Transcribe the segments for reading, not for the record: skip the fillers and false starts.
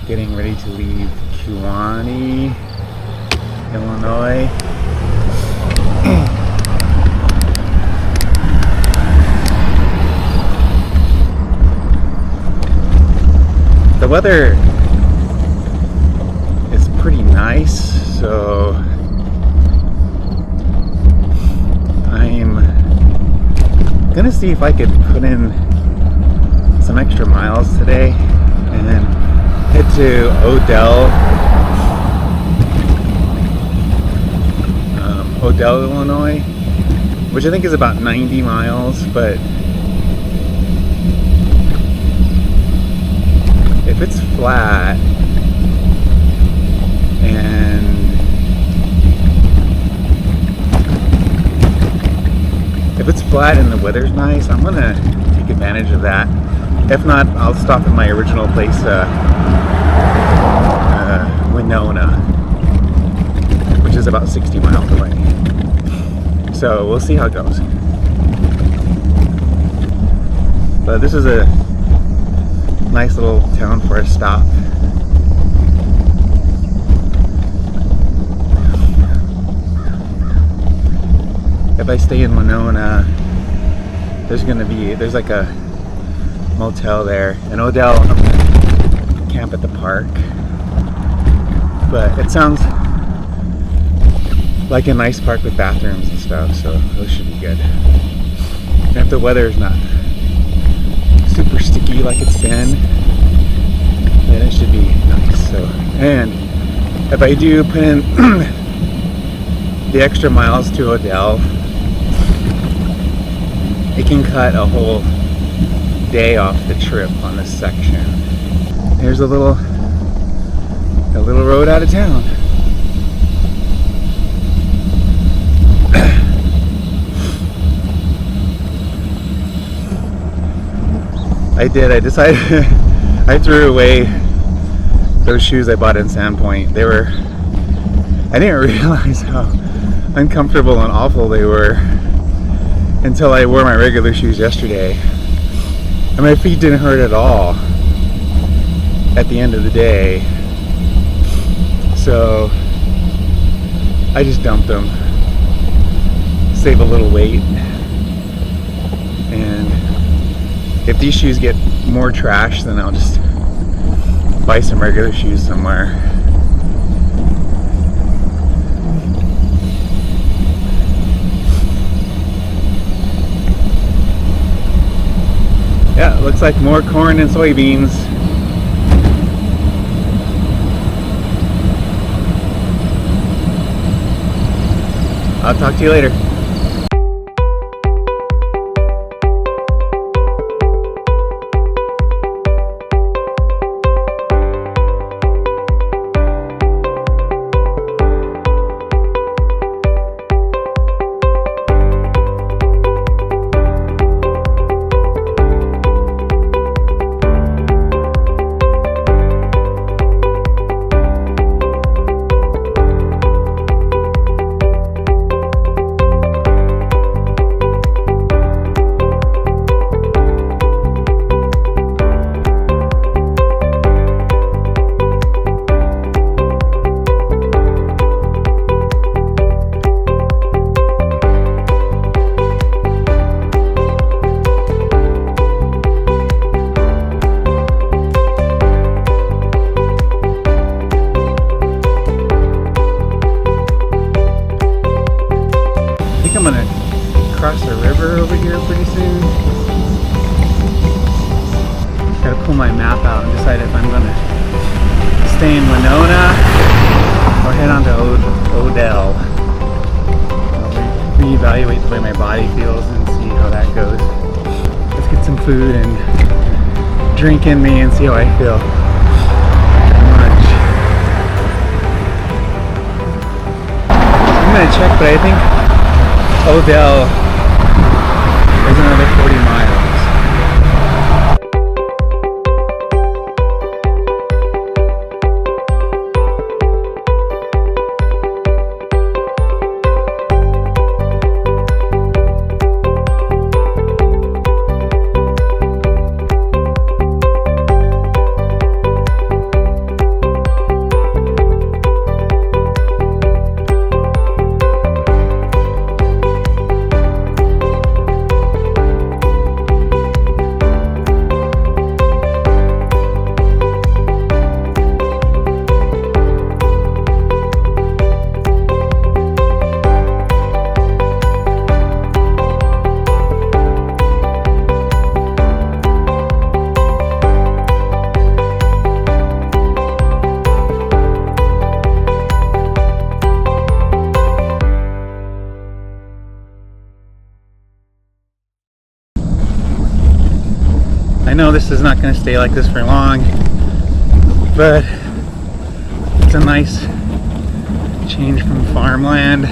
getting ready to leave Kewanee, Illinois. The weather is pretty nice, so I'm gonna see if I could put in some extra miles today and then head to Odell, Illinois, which I think is about 90 miles, but if it's flat and the weather's nice, I'm gonna take advantage of that. If not, I'll stop at my original place, Winona, which is about 60 miles away. So we'll see how it goes. But this is a nice little town for a stop. If I stay in Winona, there's like a motel there. In Odell, I'm gonna camp at the park. But it sounds like a nice park with bathrooms and stuff, so those should be good. And if the weather is not super sticky like it's been, then it should be nice. So, and if I do put in the extra miles to Odell, it can cut a whole day off the trip on this section. Here's a little road out of town. I decided I threw away those shoes I bought in Sandpoint. I didn't realize how uncomfortable and awful they were until I wore my regular shoes yesterday. And my feet didn't hurt at all at the end of the day. So I just dumped them, save a little weight. And if these shoes get more trash, then I'll just buy some regular shoes somewhere. Yeah, it looks like more corn and soybeans. I'll talk to you later. I'm gonna cross the river over here pretty soon. Gotta pull my map out and decide if I'm gonna stay in Winona or head on to Odell. I'll reevaluate the way my body feels and see how that goes. Let's get some food and drink in me and see how I feel. I'm gonna check, but I think Odell is another 40 miles. know this is not going to stay like this for long, but it's a nice change from farmland.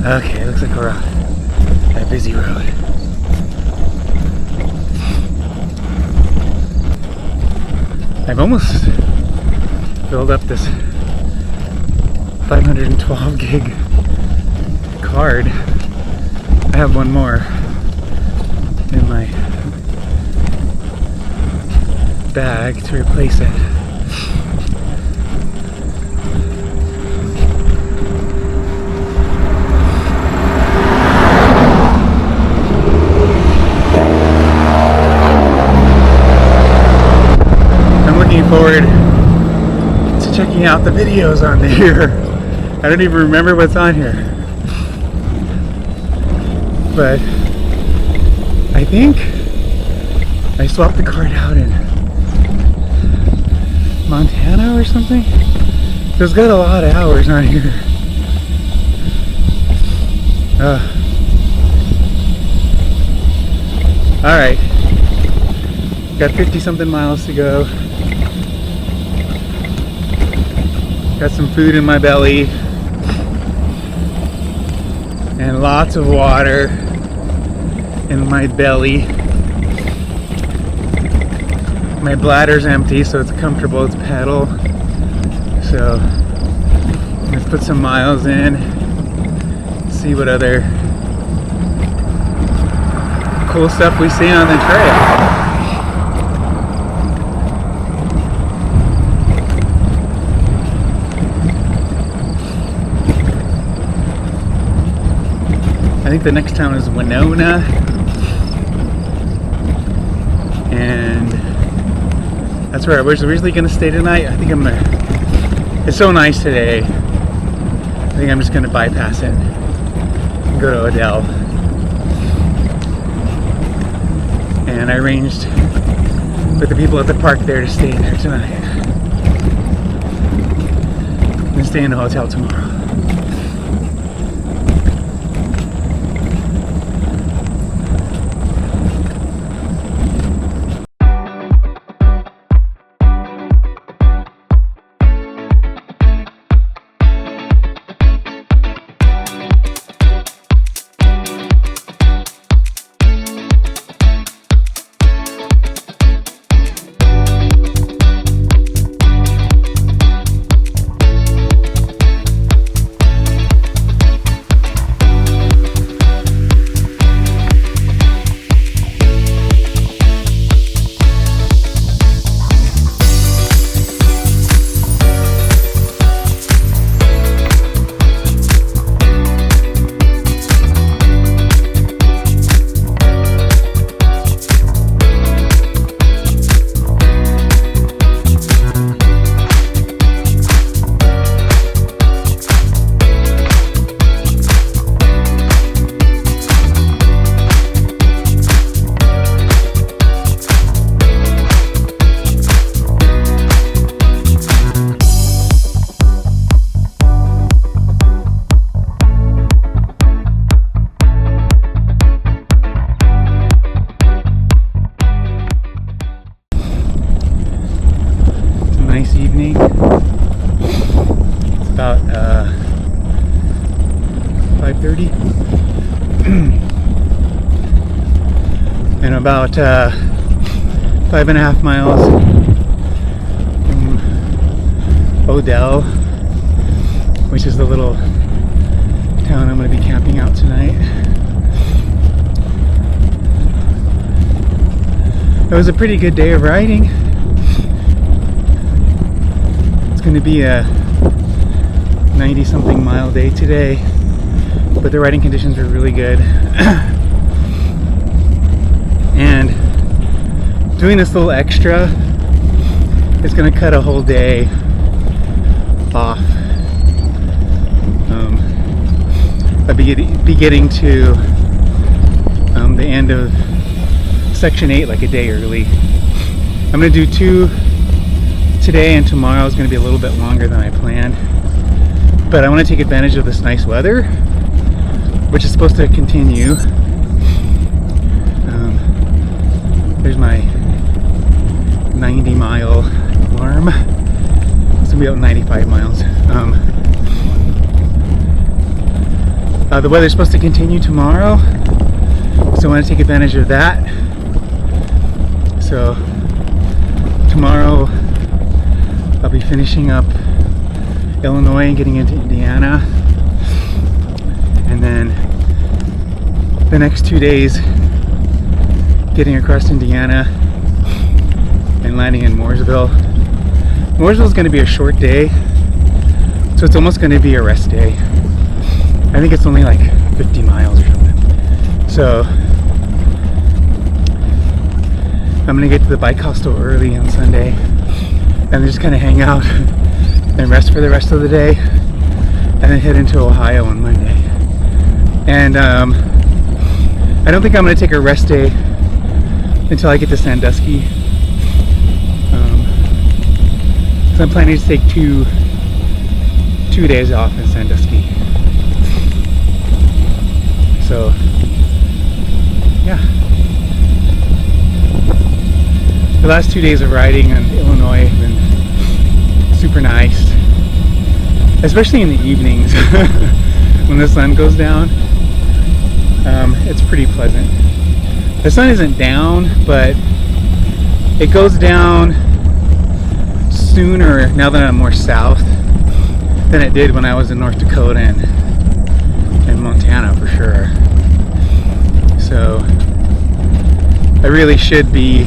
Okay, looks like we're on a busy road. I've almost filled up this 512 gig card. I have one more in my bag to replace it. Forward to checking out the videos on there. I don't even remember what's on here, but I think I swapped the card out in Montana or something. It's got a lot of hours on here. Alright, got 50 something miles to go. Got some food in my belly and lots of water in my belly. My bladder's empty, so it's comfortable to pedal. So let's put some miles in, see what other cool stuff we see on the trail. I think the next town is Winona, and that's where I was originally going to stay tonight. I think I'm gonna, it's so nice today, I think I'm just going to bypass it and go to Odell. And I arranged with the people at the park there to stay there tonight and stay in a hotel tomorrow. Evening. It's about 5:30 and about 5.5 miles from Odell, which is the little town I'm going to be camping out tonight. It was a pretty good day of riding. It's going to be a 90-something mile day today, but the riding conditions were really good. And doing this little extra is going to cut a whole day off. I'll be getting to the end of section 8 like a day early. I'm going to do 2 today, and tomorrow is going to be a little bit longer than I planned. But I want to take advantage of this nice weather, which is supposed to continue. There's my 90-mile alarm. It's going to be about 95 miles. The weather's supposed to continue tomorrow, so I want to take advantage of that. So tomorrow I'll be finishing up Illinois and getting into Indiana, and then the next 2 days getting across Indiana and landing in Mooresville. Mooresville is going to be a short day, so it's almost going to be a rest day. I think it's only like 50 miles or something. So I'm going to get to the bike hostel early on Sunday and just kind of hang out and rest for the rest of the day, and then head into Ohio on Monday. And I don't think I'm going to take a rest day until I get to Sandusky. So I'm planning to take two days off in Sandusky. So yeah, the last 2 days of riding in Illinois have been super nice, especially in the evenings when the sun goes down. It's pretty pleasant. The sun isn't down, but it goes down sooner now that I'm more south than it did when I was in North Dakota and Montana for sure. So I really should be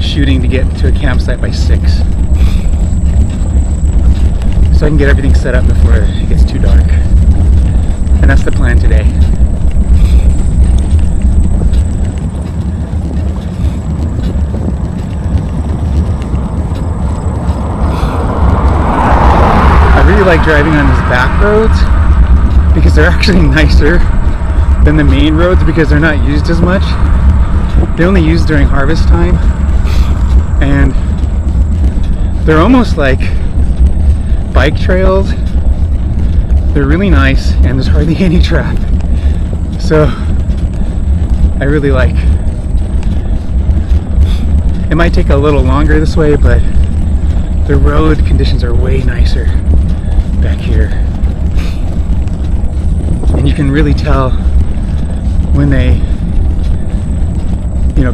shooting to get to a campsite by 6, so I can get everything set up before it gets too dark. And that's the plan today. I really like driving on these back roads because they're actually nicer than the main roads because they're not used as much. They're only used during harvest time, and they're almost like bike trails. They're really nice, and there's hardly any traffic. So I really like. It might take a little longer this way, but the road conditions are way nicer back here. And you can really tell when they,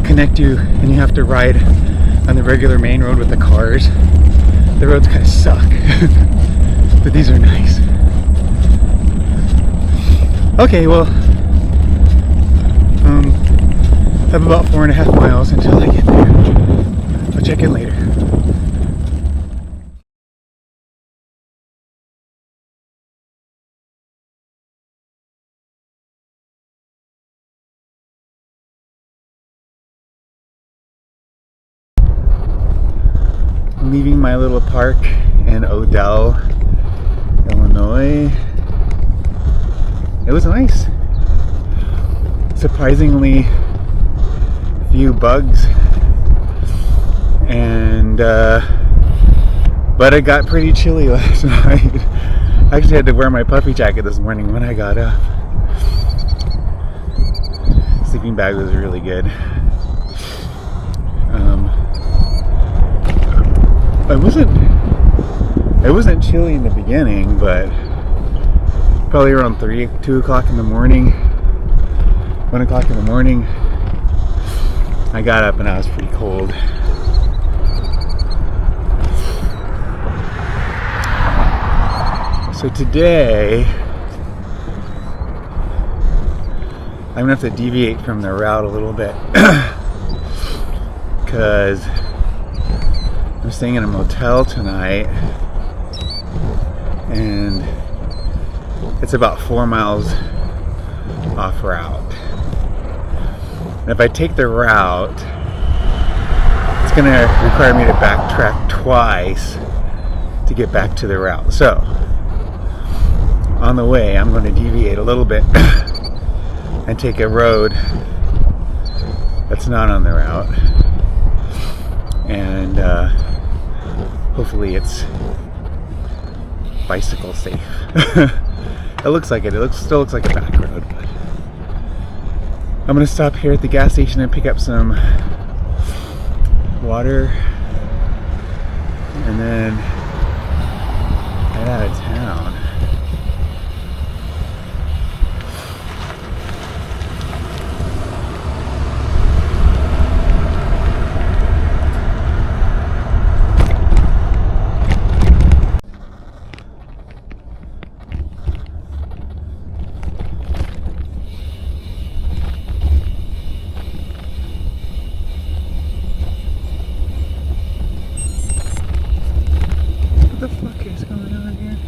connect you and you have to ride on the regular main road with the cars. The roads kind of suck, but these are nice. Okay, well, I have about 4.5 miles until I get there. I'll check in later. I'm leaving my little park in Odell, Illinois. It was nice. Surprisingly few bugs, and but it got pretty chilly last night. I actually had to wear my puffy jacket this morning when I got up. Sleeping bag was really good. It wasn't chilly in the beginning, but probably around 2 o'clock in the morning, 1 o'clock in the morning, I got up and I was pretty cold. So today, I'm gonna have to deviate from the route a little bit because I'm staying in a motel tonight and it's about 4 miles off route. And if I take the route, it's gonna require me to backtrack twice to get back to the route. So on the way, I'm going to deviate a little bit and take a road that's not on the route, and hopefully it's bicycle safe. It looks like it. Still looks like a back road, but I'm going to stop here at the gas station and pick up some water and then head out of town. What the fuck is going on here?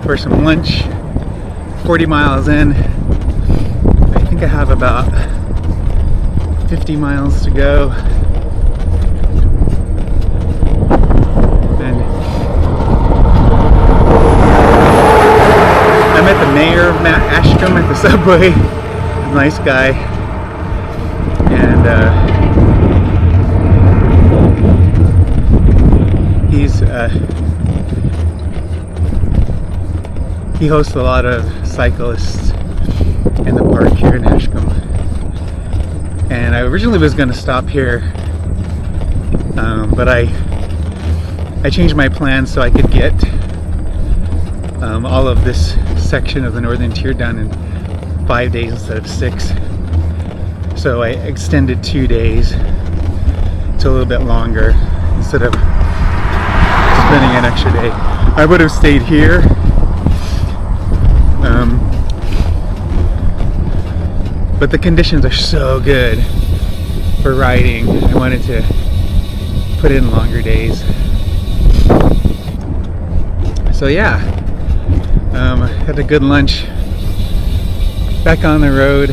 For some lunch, 40 miles in. I think I have about 50 miles to go. And I met the mayor, Matt Ashcombe, at the subway. Nice guy. And he hosts a lot of cyclists in the park here in Ashcombe. And I originally was going to stop here, but I changed my plans so I could get all of this section of the Northern Tier done in 5 days instead of 6. So I extended 2 days to a little bit longer instead of spending an extra day. I would have stayed here, but the conditions are so good for riding. I wanted to put in longer days. So yeah, had a good lunch. Back on the road.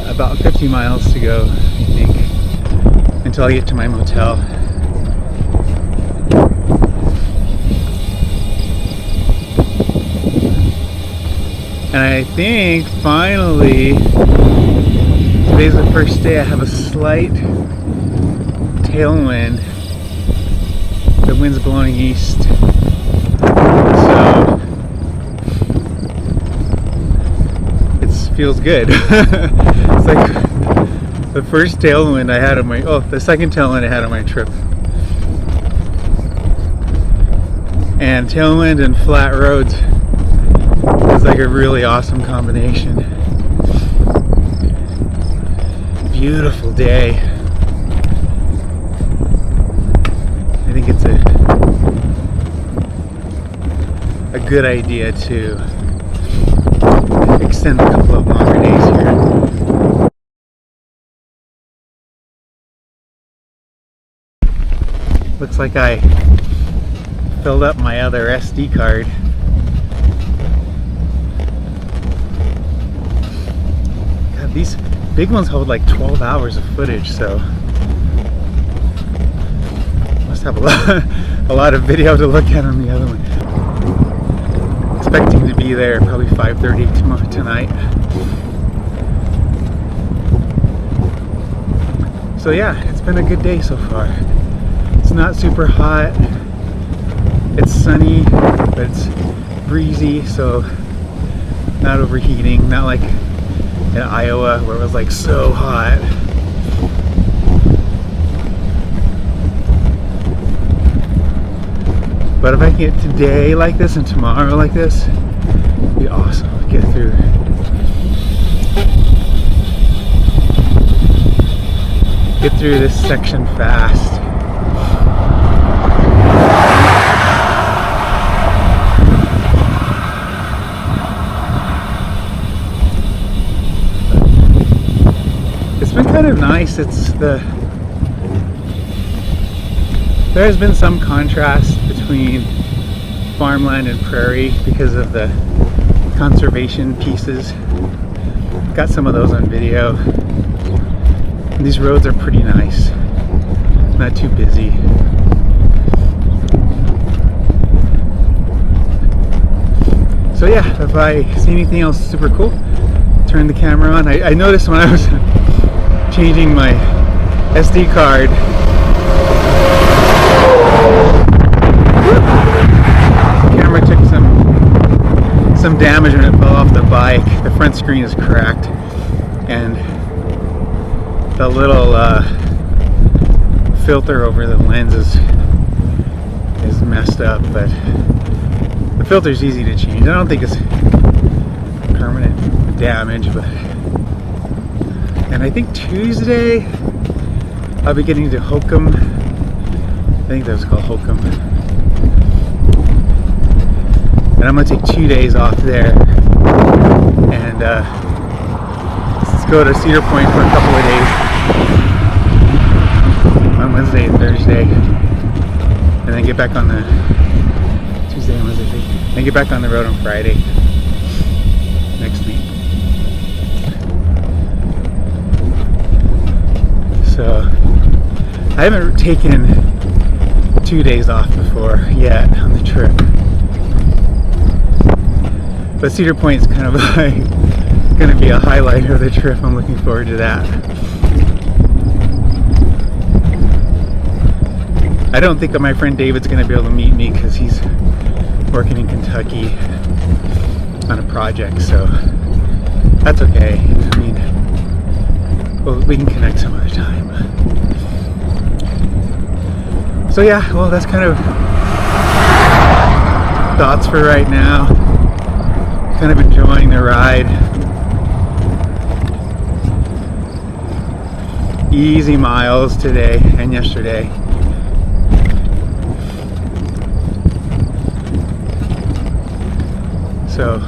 About 50 miles to go, I think, until I get to my motel. And I think finally, today's the first day I have a slight tailwind. The wind's blowing east. So it feels good. It's like the first tailwind I had on my, the second tailwind I had on my trip. And tailwind and flat roads is like a really awesome combination. Beautiful day. I think it's a good idea to extend a couple of longer days here. Looks like I filled up my other SD card. God, these big ones hold like 12 hours of footage, so must have a lot of video to look at on the other one. Expecting to be there probably 5:30 tonight. So yeah, it's been a good day so far. It's not super hot. It's sunny, but it's breezy, so not overheating. Not like in Iowa where it was like so hot. But if I can get today like this and tomorrow like this, it'd be awesome to get through. Get through this section fast. It's been kind of nice. There has been some contrast between farmland and prairie because of the conservation pieces. Got some of those on video. And these roads are pretty nice. Not too busy. So yeah, if I see anything else super cool, turn the camera on. I noticed when I was changing my SD card, the camera took some damage when it fell off the bike. The front screen is cracked, and the little filter over the lens is messed up, but the filter's easy to change. I don't think it's permanent damage, but, and I think Tuesday I'll be getting to Hokum. I think that was called Hokum. And I'm gonna take 2 days off there, and let's go to Cedar Point for a couple of days on Wednesday and Thursday, and then get back on the Tuesday and Wednesday, and get back on the road on Friday next week. So I haven't taken 2 days off before yet on the trip, but Cedar Point is kind of like going to be a highlight of the trip. I'm looking forward to that. I don't think my friend David's going to be able to meet me because we're working in Kentucky on a project, so that's okay. I mean, well, we can connect some other time. So yeah, well, that's kind of thoughts for right now. Kind of enjoying the ride. Easy miles today and yesterday. So